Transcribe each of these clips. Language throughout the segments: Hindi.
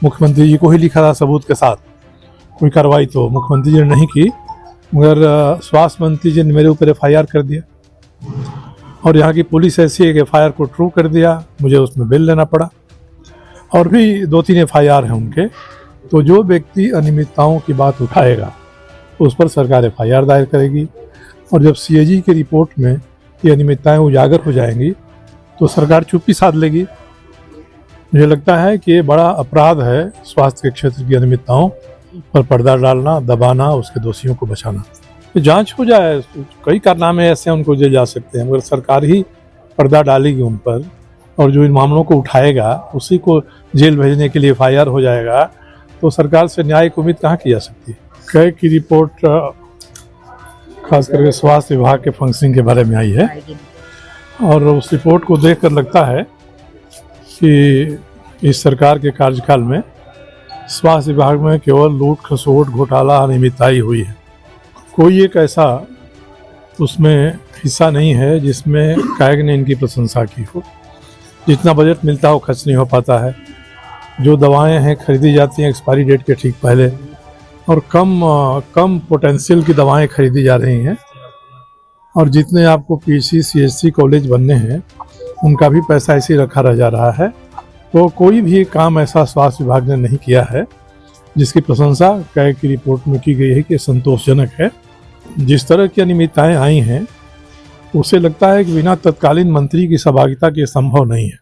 मुख्यमंत्री जी को ही लिखा था सबूत के साथ। कोई कार्रवाई तो मुख्यमंत्री जी ने नहीं की, मगर स्वास्थ्य मंत्री जी ने मेरे ऊपर FIR कर दिया और यहाँ की पुलिस ऐसी है कि FIR को ट्रू कर दिया, मुझे उसमें बिल लेना पड़ा। और भी 2-3 FIR हैं उनके। तो जो व्यक्ति अनियमितताओं की बात उठाएगा उस पर सरकार FIR दायर करेगी और जब CAG की रिपोर्ट में ये अनियमितताएं उजागर हो जाएंगी तो सरकार चुप्पी साध लेगी। मुझे लगता है कि ये बड़ा अपराध है स्वास्थ्य के क्षेत्र की अनियमितताओं पर पर्दा डालना, दबाना, उसके दोषियों को बचाना। तो जांच हो जाए, कई कारनामे ऐसे हैं उनको जेल जा सकते हैं, मगर सरकार ही पर्दा डालेगी उन पर और जो इन मामलों को उठाएगा उसी को जेल भेजने के लिए FIR हो जाएगा, तो सरकार से न्याय की उम्मीद कहाँ की जा सकती है। कई की रिपोर्ट खास करके स्वास्थ्य विभाग के फंक्शनिंग के बारे में आई है और उस रिपोर्ट को देखकर लगता है कि इस सरकार के कार्यकाल में स्वास्थ्य विभाग में केवल लूट खसोट घोटाला अनियमितताई हुई है। कोई एक ऐसा उसमें हिस्सा नहीं है जिसमें कायग ने इनकी प्रशंसा की हो। जितना बजट मिलता हो खर्च नहीं हो पाता है, जो दवाएं हैं खरीदी जाती हैं एक्सपायरी डेट के ठीक पहले और कम पोटेंशियल की दवाएं खरीदी जा रही हैं और जितने आपको PHC CHC कॉलेज बनने हैं उनका भी पैसा ऐसे ही रखा रह जा रहा है। तो कोई भी काम ऐसा स्वास्थ्य विभाग ने नहीं किया है जिसकी प्रशंसा कैग की रिपोर्ट में की गई है कि संतोषजनक है। जिस तरह की अनियमितताएं आई हैं उससे लगता है कि बिना तत्कालीन मंत्री की सहभागिता के संभव नहीं है।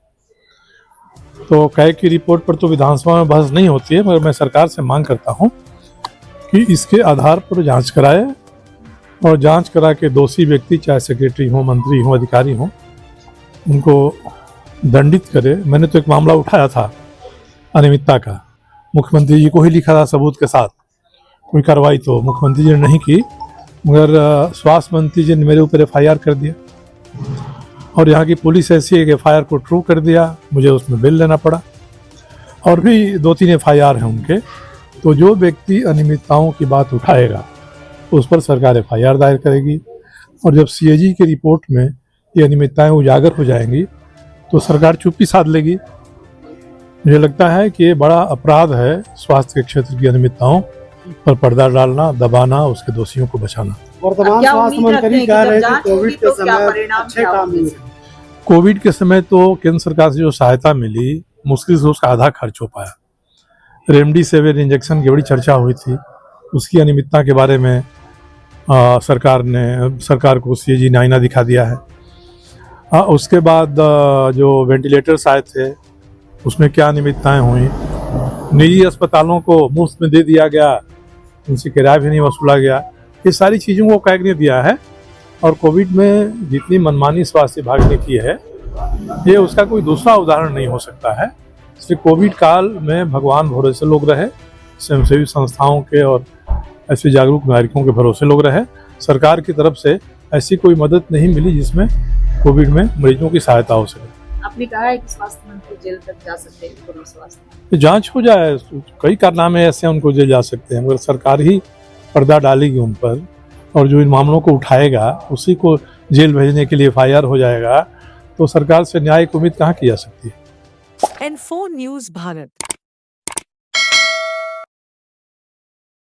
तो कैग की रिपोर्ट पर तो विधानसभा में बहस नहीं होती है, मगर मैं सरकार से मांग करता हूं कि इसके आधार पर जांच कराए और जांच करा के दोषी व्यक्ति चाहे सेक्रेटरी हो, मंत्री हो, अधिकारी हो, उनको दंडित करे। मैंने तो एक मामला उठाया था अनियमितता का, मुख्यमंत्री जी को ही लिखा था सबूत के साथ। कोई कार्रवाई तो मुख्यमंत्री जी ने नहीं की, मगर स्वास्थ्य मंत्री जी ने मेरे ऊपर FIR कर दिया और यहाँ की पुलिस ऐसी है कि FIR को ट्रू कर दिया, मुझे उसमें बिल लेना पड़ा। और भी 2-3 FIR हैं उनके। तो जो व्यक्ति अनियमितताओं की बात उठाएगा उस पर सरकार FIR दायर करेगी और जब CAG की रिपोर्ट में ये अनियमितताएं उजागर हो जाएंगी तो सरकार चुप्पी साध लेगी। मुझे लगता है कि ये बड़ा अपराध है स्वास्थ्य के क्षेत्र की अनियमितताओं पर पर्दा डालना, दबाना, उसके दोषियों को बचाना। वर्तमान स्वास्थ्य मंत्री कह रहे थे कोविड के समय अच्छे काम हुए। कोविड के समय तो केंद्र सरकार से जो सहायता मिली मुश्किल से उसका आधा खर्च हो पाया। रेमडेसिविर इंजेक्शन की बड़ी चर्चा हुई थी, उसकी अनियमितता के बारे में सरकार को CAG ने आईना दिखा दिया है। उसके बाद जो वेंटिलेटर्स आए थे उसमें क्या अनियमितताएं हुई, निजी अस्पतालों को मुफ्त में दे दिया गया, उनसे किराया भी नहीं वसूला गया। ये सारी चीज़ों को कैग ने दिया है और कोविड में जितनी मनमानी स्वास्थ्य विभाग ने की है ये उसका कोई दूसरा उदाहरण नहीं हो सकता है। इसलिए कोविड काल में भगवान भरोसे लोग रहे, स्वयंसेवी संस्थाओं के और ऐसे जागरूक नागरिकों के भरोसे लोग रहे। सरकार की तरफ से ऐसी कोई मदद नहीं मिली जिसमें कोविड में मरीजों की सहायता हो सके। आपने कहा है कि स्वास्थ्य मंत्री जेल तक जा सकते हैं, पूर्ण स्वास्थ्य तो जांच हो जाए, कई कारनामे ऐसे हैं उनको जेल जा सकते हैं, मगर सरकार ही पर्दा डालेगी उन पर और जो इन मामलों को उठाएगा उसी को जेल भेजने के लिए FIR हो जाएगा, तो सरकार से न्याय की उम्मीद कहाँ की जा सकती है। N4 news Bharat.